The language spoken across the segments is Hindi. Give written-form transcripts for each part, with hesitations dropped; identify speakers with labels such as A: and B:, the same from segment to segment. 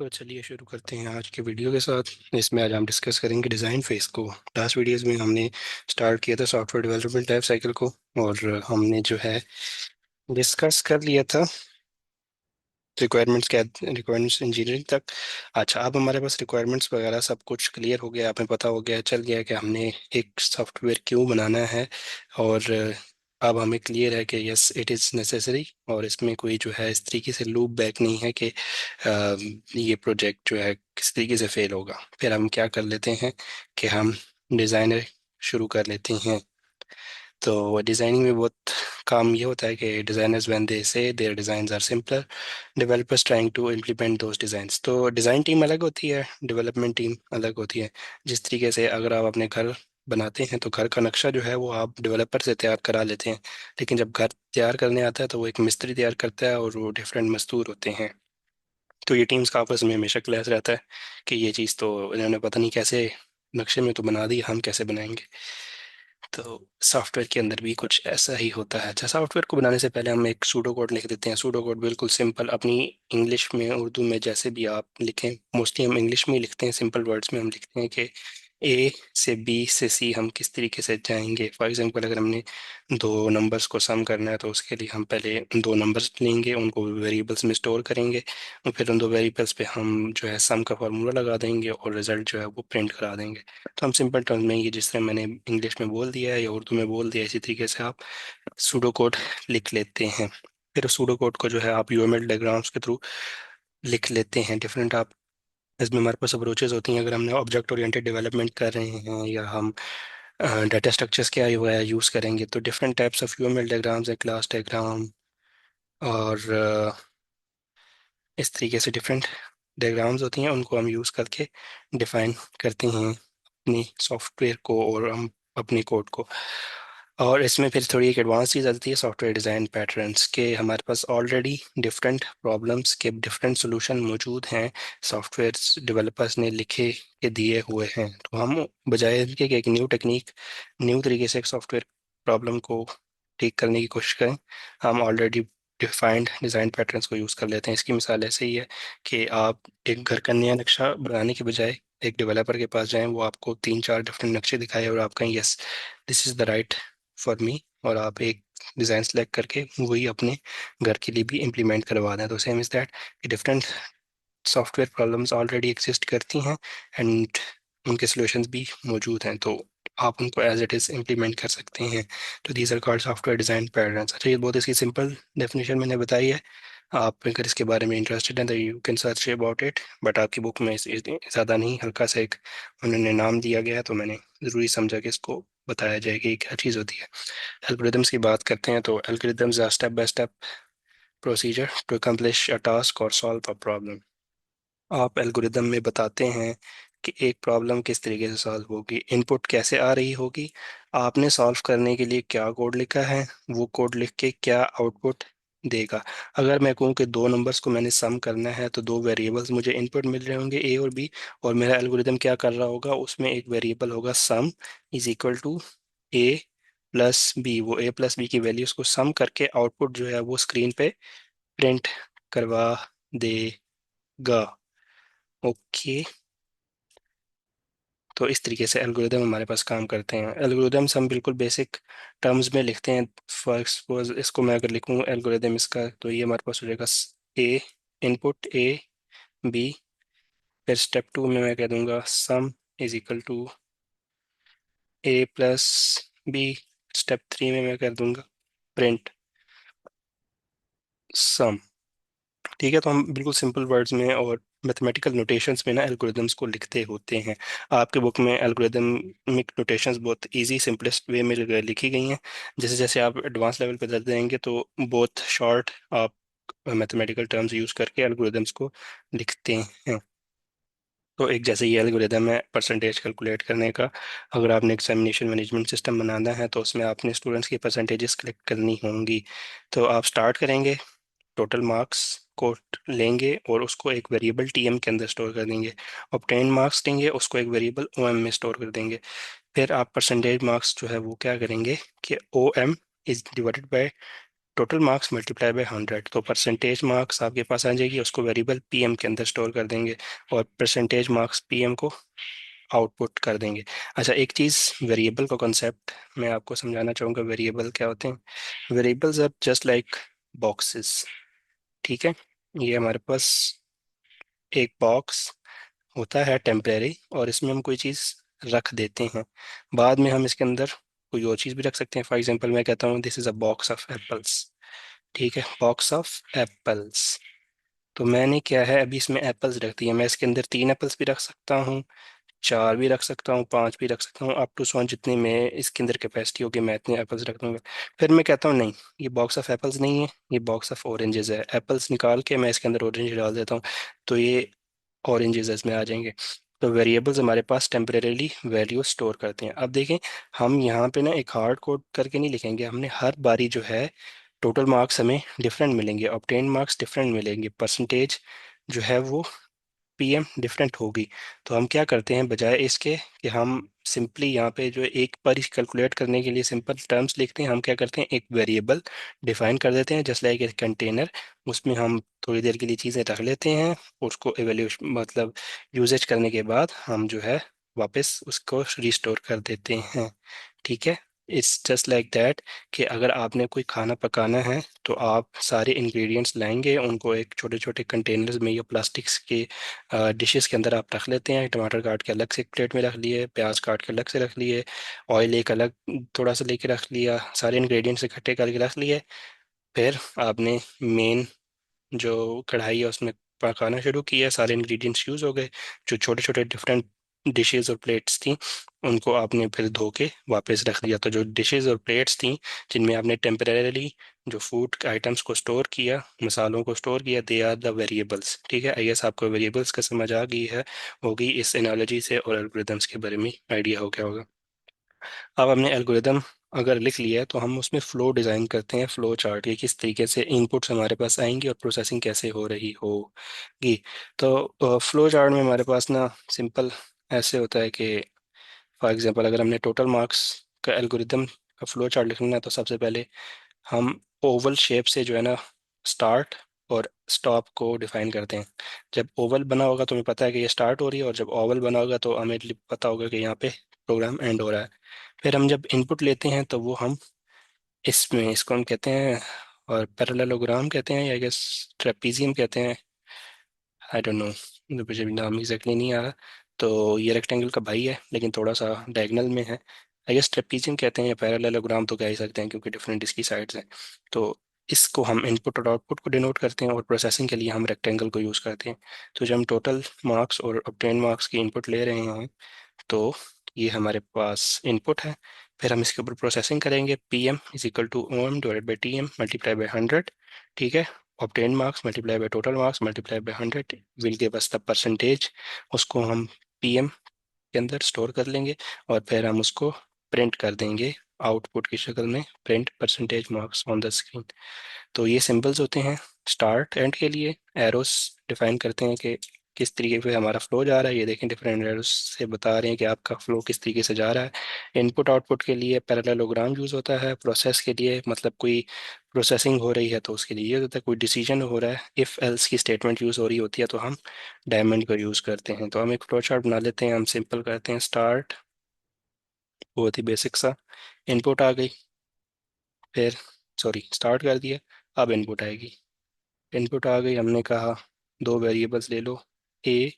A: तो चलिए शुरू करते हैं आज के वीडियो के साथ। इसमें आज हम डिस्कस करेंगे डिज़ाइन फेस को। लास्ट वीडियोस में हमने स्टार्ट किया था सॉफ्टवेयर डेवलपमेंट लाइफ साइकिल को, और हमने जो है डिस्कस कर लिया था रिक्वायरमेंट्स क्या, रिक्वायरमेंट्स इंजीनियरिंग तक। अच्छा, अब हमारे पास रिक्वायरमेंट्स वगैरह सब कुछ क्लियर हो गया, हमें पता हो गया, चल गया कि हमने एक सॉफ्टवेयर क्यों बनाना है। और अब हमें क्लियर है कि यस इट इज़ नेसेसरी, और इसमें कोई जो है इस तरीके से लूप बैक नहीं है कि ये प्रोजेक्ट जो है किस तरीके से फेल होगा। फिर हम क्या कर लेते हैं कि हम डिज़ाइनर शुरू कर लेते हैं। तो डिज़ाइनिंग में बहुत काम ये होता है कि designers when they say their designs are simpler, developers trying to implement those designs. तो डिज़ाइन टीम अलग होती है, डेवलपमेंट टीम अलग होती है। जिस तरीके से अगर आप अपने घर बनाते हैं तो घर का नक्शा जो है वो आप डेवलपर से तैयार करा लेते हैं, लेकिन जब घर तैयार करने आता है तो वो एक मिस्त्री तैयार करता है, और वो डिफरेंट मजदूर होते हैं। तो ये टीम्स का आपस में हमेशा क्लैश रहता है कि ये चीज़ तो इन्होंने पता नहीं कैसे नक्शे में तो बना दी, हम कैसे बनाएंगे। तो सॉफ्टवेयर के अंदर भी कुछ ऐसा ही होता है। अच्छा, सॉफ्टवेयर को बनाने से पहले हम एक सूडो कोड लिख देते हैं। सूडो कोड बिल्कुल सिंपल, अपनी इंग्लिश में उर्दू में जैसे भी आप लिखें, मोस्टली हम इंग्लिश में ही लिखते हैं, सिंपल वर्ड्स में हम लिखते हैं कि ए से बी से सी हम किस तरीके से जाएंगे। फॉर एग्जांपल, अगर हमने दो नंबर्स को सम करना है तो उसके लिए हम पहले दो नंबर्स लेंगे, उनको वेरिएबल्स में स्टोर करेंगे, और फिर उन दो वेरिएबल्स पे हम जो है सम का फार्मूला लगा देंगे और रिजल्ट जो है वो प्रिंट करा देंगे। तो हम सिंपल टर्म्स में ये जिस तरह मैंने इंग्लिश में बोल दिया है या उर्दू में बोल दिया है, इसी तरीके से आप सूडो कोड लिख लेते हैं। फिर सूडो कोड को जो है आप यूएमएल डायग्राम्स के थ्रू लिख लेते हैं। डिफरेंट आप इसमें हमारे पास अप्रोचेज होती हैं। अगर हमने ऑब्जेक्ट ओरिएंटेड डेवलपमेंट कर रहे हैं या हम डाटा स्ट्रक्चर्स क्या यूज़ करेंगे, तो different types of UML diagrams है, क्लास डायग्राम, और इस तरीके से डिफरेंट डायग्राम्स होती हैं, उनको हम यूज़ करके डिफाइन करते हैं अपनी सॉफ्टवेयर को और हम अपनी कोड को। और इसमें फिर थोड़ी एक एडवांस चीज़ आती है सॉफ्टवेयर डिज़ाइन पैटर्न्स के। हमारे पास ऑलरेडी डिफरेंट प्रॉब्लम्स के डिफरेंट सॉल्यूशन मौजूद हैं, सॉफ्टवेयर डेवलपर्स ने लिखे के दिए हुए हैं। तो हम बजाय इनके कि एक न्यू टेक्निक, न्यू तरीके से एक सॉफ्टवेयर प्रॉब्लम को ठीक करने की कोशिश करें, हम ऑलरेडी डिफाइंड डिज़ाइन पैटर्न्स को यूज़ कर लेते हैं। इसकी मिसाल ऐसे ही है कि आप एक घर का नया नक्शा बनाने के बजाय एक डेवलपर के पास जाएं, वो आपको तीन चार डिफरेंट नक्शे दिखाए और आप कहें yes this is the right for me, और आप एक डिज़ाइन सेलेक्ट करके वही अपने घर के लिए भी इम्प्लीमेंट करवा दें। तो सेम इज़ दैट कि different software problems already exist करती हैं एंड उनके सॉल्यूशंस भी मौजूद हैं, तो आप उनको एज इट इज़ इम्प्लीमेंट कर सकते हैं। तो these are called software design patterns. अच्छा, ये बहुत इसकी सिंपल डेफिनेशन मैंने बताई है। आप अगर इसके बारे में इंटरेस्टेड हैं तो you can search about it, but आपकी बुक में ज़्यादा नहीं, हल्का सा एक उन्होंने नाम दिया गया है, तो मैंने ज़रूरी समझा कि इसको बताया जाए कि ये क्या चीज़ होती है। एल्गोरिदम्स की बात करते हैं तो algorithms are step by step procedure to accomplish a task or solve a problem। आप एल्गोरिदम में बताते हैं कि एक प्रॉब्लम किस तरीके से सॉल्व होगी, इनपुट कैसे आ रही होगी, आपने सॉल्व करने के लिए क्या कोड लिखा है, वो कोड लिख के क्या आउटपुट देगा। अगर मैं कहूँ कि दो नंबर्स को मैंने सम करना है तो दो वेरिएबल्स मुझे इनपुट मिल रहे होंगे ए और बी, और मेरा एल्गोरिदम क्या कर रहा होगा, उसमें एक वेरिएबल होगा sum is equal to a plus b. वो ए प्लस बी की वैल्यूज को सम करके आउटपुट जो है वो स्क्रीन पे प्रिंट करवा देगा। ओके, तो इस तरीके से एल्गोरिदम हमारे पास काम करते हैं। एल्गोरिदम्स हम बिल्कुल बेसिक टर्म्स में लिखते हैं। फॉर सपोज इसको मैं अगर लिखूँ एल्गोरिदम इसका, तो ये हमारे पास हो जाएगा ए, इनपुट ए बी, फिर स्टेप टू में मैं कह दूंगा sum is equal to a plus b, step three में मैं कर दूंगा प्रिंट सम। ठीक है, तो हम बिल्कुल सिंपल वर्ड्स में और मैथमेटिकल नोटेशंस में ना एल्गोरिदम्स को लिखते होते हैं। आपके बुक में एल्गोरिदमिक नोटेशंस बहुत इजी सिंपलेस्ट वे में लिखी गई हैं। जैसे जैसे आप एडवांस लेवल पे जाते जाएंगे तो बहुत शॉर्ट आप मैथमेटिकल टर्म्स यूज़ करके एल्गोरिदम्स को लिखते हैं। तो एक जैसे ये एल्गोरिदम है परसेंटेज कैलकुलेट करने का। अगर आपने एग्जामिनेशन मैनेजमेंट सिस्टम बनाना है तो उसमें आपने स्टूडेंट्स की परसेंटेजेस कलेक्ट करनी होंगी। तो आप स्टार्ट करेंगे, टोटल मार्क्स को लेंगे और उसको एक वेरिएबल टीएम के अंदर स्टोर कर देंगे। ऑब्टेन मार्क्स लेंगे, उसको एक वेरिएबल ओएम में स्टोर कर देंगे। फिर आप परसेंटेज मार्क्स जो है वो क्या करेंगे कि OM is divided by total marks multiply by 100, तो परसेंटेज मार्क्स आपके पास आ जाएगी, उसको वेरिएबल पीएम के अंदर स्टोर कर देंगे और परसेंटेज मार्क्स पीएम को आउटपुट कर देंगे। अच्छा, एक चीज़ वेरिएबल का कॉन्सेप्ट मैं आपको समझाना चाहूँगा। वेरिएबल क्या होते हैं? Variables are just like boxes. ठीक है, ये हमारे पास एक बॉक्स होता है टेम्परेरी, और इसमें हम कोई चीज़ रख देते हैं। बाद में हम इसके अंदर कोई और चीज़ भी रख सकते हैं। फॉर एग्जांपल मैं कहता हूँ this is a box of apples. ठीक है, बॉक्स ऑफ एप्पल्स। तो मैंने क्या है, अभी इसमें एप्पल्स रख दिए। मैं इसके अंदर 3 एप्पल्स भी रख सकता हूँ, 4 भी रख सकता हूँ, 5 भी रख सकता हूँ, अप टू 100 जितनी मैं इसके अंदर कैपेसिटी होगी मैं इतने एप्पल्स रख दूंगा। फिर मैं कहता हूँ नहीं, ये बॉक्स ऑफ एप्पल्स नहीं है, ये बॉक्स ऑफ ऑरेंजेस है। एप्पल्स निकाल के मैं इसके अंदर ऑरेंज डाल देता हूँ, तो ये ऑरेंजेस इसमें आ जाएंगे। तो वेरिएबल्स हमारे पास टेम्परेली वैल्यू स्टोर करते हैं। अब देखें, हम यहाँ पे ना एक हार्ड कोड करके नहीं लिखेंगे, हमने हर बारी जो है टोटल मार्क्स हमें डिफरेंट मिलेंगे, ऑब्टेन मार्क्स डिफरेंट मिलेंगे, परसेंटेज जो है वो पीएम डिफरेंट होगी। तो हम क्या करते हैं, बजाय इसके कि हम सिंपली यहाँ पे जो एक पर कैलकुलेट करने के लिए सिंपल टर्म्स लिखते हैं, हम क्या करते हैं, एक वेरिएबल डिफाइन कर देते हैं जस्ट लाइक ए कंटेनर। उसमें हम थोड़ी देर के लिए चीज़ें रख लेते हैं, उसको एवेल्यूशन मतलब यूजेज करने के बाद हम जो है वापस उसको रिस्टोर कर देते हैं। ठीक है, इट्स जस्ट लाइक दैट कि अगर आपने कोई खाना पकाना है तो आप सारे इंग्रेडिएंट्स लाएंगे, उनको एक छोटे छोटे कंटेनर्स में या प्लास्टिक्स के डिशेस के अंदर आप रख लेते हैं। टमाटर काट के अलग से एक प्लेट में रख लिए, प्याज काट के अलग से रख लिए, ऑयल एक अलग थोड़ा सा लेके रख लिया, सारे इंग्रेडिएंट्स इकट्ठे करके रख लिए। फिर आपने मेन जो कढ़ाई है उसमें पकाना शुरू किया, सारे इंग्रेडिएंट्स यूज़ हो गए। जो छोटे छोटे डिफरेंट डिशेस और प्लेट्स थी उनको आपने फिर धो के वापस रख दिया। तो जो डिशेस और प्लेट्स थी जिनमें आपने टेम्परेली जो फूड आइटम्स को स्टोर किया, मसालों को स्टोर किया, दे आर द वेरिएबल्स। ठीक है, आई गेस आपको वेरिएबल्स का समझ आ गई है होगी इस एनालॉजी से, और एल्गोरिदम्स के बारे में आइडिया हो गया होगा। अब हमने एल्गोरिदम अगर लिख लिया है तो हम उसमें फ्लो डिज़ाइन करते हैं, फ्लो चार्ट, ये किस तरीके से इनपुट्स हमारे पास आएंगी और प्रोसेसिंग कैसे हो रही होगी। तो फ्लो चार्ट में हमारे पास ना सिंपल ऐसे होता है कि फॉर एग्जांपल अगर हमने टोटल मार्क्स का एल्गोरिदम का फ्लो चार्ट लिखना है तो सबसे पहले हम ओवल शेप से जो है ना स्टार्ट और स्टॉप को डिफाइन करते हैं। जब ओवल बना होगा तो हमें पता है कि ये स्टार्ट हो रही है, और जब ओवल बना होगा तो हमें पता होगा कि यहाँ पे प्रोग्राम एंड हो रहा है। फिर हम जब इनपुट लेते हैं तो वो हम इसमें इसको हम कहते हैं, और पैरेललोग्राम कहते हैं, या गेस ट्रेपीजियम कहते हैं, आई डोंट नो, मुझे भी नाम एग्जैक्टली नहीं आ रहा। तो ये रेक्टेंगल का भाई है लेकिन थोड़ा सा डायगनल में है। आई गेस ट्रेपीजियम कहते हैं या पैरेललोग्राम तो कह ही सकते हैं क्योंकि डिफरेंट इसकी साइड्स हैं। तो इसको हम इनपुट और आउटपुट को डिनोट करते हैं, और प्रोसेसिंग के लिए हम रेक्टेंगल को यूज़ करते हैं। तो जब हम टोटल मार्क्स और ऑब्टेन मार्क्स की इनपुट ले रहे हैं तो ये हमारे पास इनपुट है। फिर हम इसके ऊपर प्रोसेसिंग करेंगे, P M is equal to O M divide by T M multiply by 100। ठीक है, obtain marks multiply by total marks multiply by 100 will give us the percentage. उसको हम पी एम के अंदर स्टोर कर लेंगे, और फिर हम उसको प्रिंट कर देंगे आउटपुट की शक्ल में, print percentage marks on the screen. तो ये सिंबल्स होते हैं स्टार्ट एंड के लिए। एरोस डिफाइन करते हैं कि किस तरीके से हमारा फ्लो जा रहा है। ये देखें, डिफरेंट एरोस से बता रहे हैं कि आपका फ्लो किस तरीके से जा रहा है। इनपुट आउटपुट के लिए पैरेललोग्राम यूज़ होता है। प्रोसेस के लिए मतलब कोई प्रोसेसिंग हो रही है तो उसके लिए ये होता है, कोई डिसीजन हो रहा है, इफ़ एल्स की स्टेटमेंट यूज़ हो रही होती है तो हम डायमंड को यूज़ करते हैं। तो हम एक फ्लो चार्ट बना लेते हैं, हम सिंपल करते हैं स्टार्ट, बहुत ही बेसिक सा, इनपुट आ गई, फिर सॉरी स्टार्ट कर दिया, अब इनपुट आएगी। इनपुट आ गई, हमने कहा दो वेरिएबल्स ले लो, ए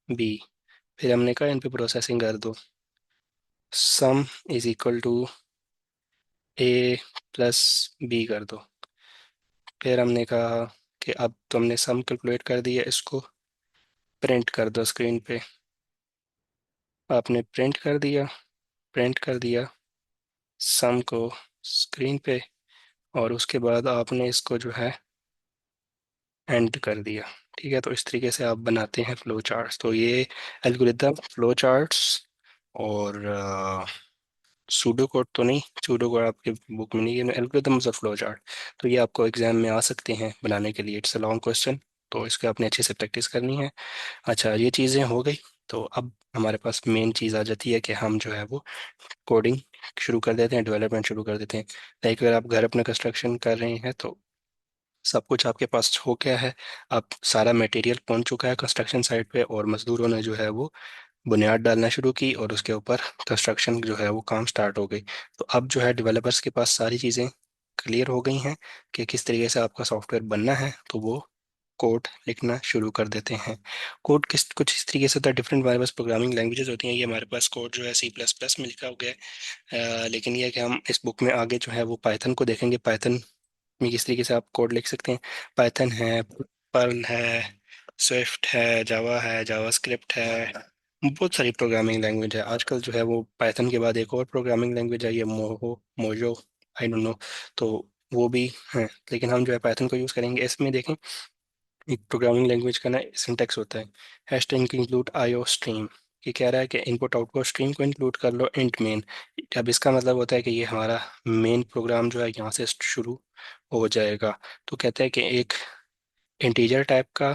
A: बी। फिर हमने कहा इन पे प्रोसेसिंग कर दो, sum is equal to a plus b कर दो। फिर हमने कहा कि अब तुमने सम कैलकुलेट कर दिया, इसको प्रिंट कर दो स्क्रीन पे। आपने प्रिंट कर दिया सम को स्क्रीन पे, और उसके बाद आपने इसको जो है एंड कर दिया। ठीक है, तो इस तरीके से आप बनाते हैं फ्लो चार्ट्स। तो ये एल्गोरिदम फ्लो चार्ट्स, और सूडो कोड तो नहीं, सूडो कोड आपके बुक में नहीं है, एल्गोरिदम्स और फ्लो चार्ट। तो ये आपको एग्जाम में आ सकते हैं बनाने के लिए, इट्स अ लॉन्ग क्वेश्चन, तो इसको आपने अच्छे से प्रैक्टिस करनी है। अच्छा, ये चीज़ें हो गई। तो अब हमारे पास मेन चीज़ आ जाती है कि हम जो है वो कोडिंग शुरू कर देते हैं, डेवलपमेंट शुरू कर देते हैं। लाइक अगर आप घर अपना कंस्ट्रक्शन कर रहे हैं तो सब कुछ आपके पास हो गया है, अब सारा मटेरियल पहुंच चुका है कंस्ट्रक्शन साइट पे, और मजदूरों ने जो है वो बुनियाद डालना शुरू की, और उसके ऊपर कंस्ट्रक्शन जो है वो काम स्टार्ट हो गई। तो अब जो है डेवलपर्स के पास सारी चीज़ें क्लियर हो गई हैं कि किस तरीके से आपका सॉफ्टवेयर बनना है, तो वो कोड लिखना शुरू कर देते हैं। कोड किस कुछ इस तरीके से होता है, डिफरेंट हमारे पास प्रोग्रामिंग लैंग्वेजेस होती हैं। ये हमारे पास कोड जो है C++ में लिखा हो गया है, लेकिन ये है कि हम इस बुक में आगे जो है वो पाइथन को देखेंगे। पाइथन में किस तरीके से आप कोड लिख सकते हैं। पाइथन है, पर्ल है, स्विफ्ट है, जावा है, जावास्क्रिप्ट है, बहुत सारी प्रोग्रामिंग लैंग्वेज है। आजकल जो है वो पाइथन के बाद एक और प्रोग्रामिंग लैंग्वेज है, ये मोजो, आई डोंट नो, तो वो भी है, लेकिन हम जो है पाइथन को यूज़ करेंगे। इसमें देखें, एक प्रोग्रामिंग लैंग्वेज का ना सिंटैक्स होता है, hash tag include IO stream. ये कह रहा है कि इनपुट आउटपुट स्ट्रीम को इंक्लूड कर लो इंट मेन। अब इसका मतलब होता है कि ये हमारा मेन प्रोग्राम जो है यहाँ से शुरू हो जाएगा। तो कहते हैं कि एक इंटीजर टाइप का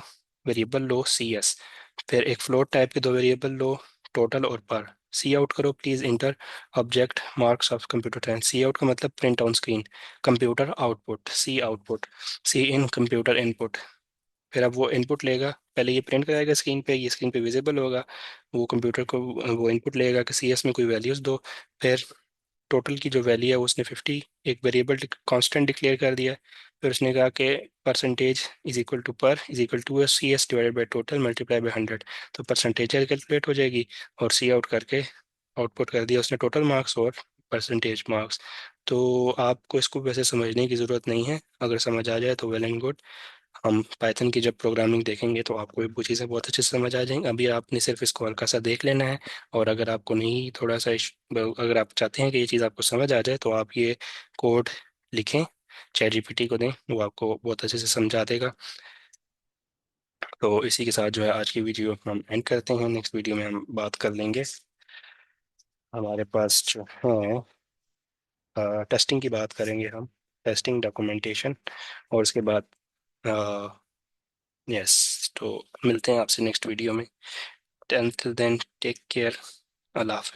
A: वेरिएबल लो CS, फिर एक फ्लोट टाइप के दो वेरिएबल लो, टोटल और पर। सी आउट करो please enter object marks of computer time. C out का मतलब print on screen, computer output, C output, C in computer input. फिर अब वो इनपुट लेगा, पहले ये प्रिंट कराएगा स्क्रीन पे, ये स्क्रीन पे विजिबल होगा, वो कंप्यूटर को वो इनपुट लेगा कि CS में कोई वैल्यूज दो। फिर टोटल की जो वैल्यू है वो उसने 50 एक वेरिएबल कांस्टेंट डिक्लेयर कर दिया। फिर उसने कहा कि percentage is equal to per is equal to CS divided by total multiply by 100। तो परसेंटेज कैलकुलेट हो जाएगी, और सी आउट करके आउटपुट कर दिया उसने टोटल मार्क्स और परसेंटेज मार्क्स। तो आपको इसको वैसे समझने की ज़रूरत नहीं है, अगर समझ आ जाए तो वेल एंड गुड। हम पाइथन की जब प्रोग्रामिंग देखेंगे तो आपको ये वो चीज़ें बहुत अच्छे से समझ आ जाएंगी। अभी आपने सिर्फ इसको हल्का सा देख लेना है, और अगर आपको नहीं थोड़ा सा अगर आप चाहते हैं कि ये चीज़ आपको समझ आ जाए तो आप ये कोड लिखें, ChatGPT को दें, वो आपको बहुत अच्छे से समझा देगा। तो इसी के साथ जो है आज की वीडियो हम एंड करते हैं। नेक्स्ट वीडियो में हम बात कर लेंगे, हमारे पास जो है टेस्टिंग की बात करेंगे हम, टेस्टिंग डॉक्यूमेंटेशन, और उसके बाद यस, तो मिलते हैं आपसे नेक्स्ट वीडियो में। टिल देन टेक केयर, अल्लाह हाफिज़।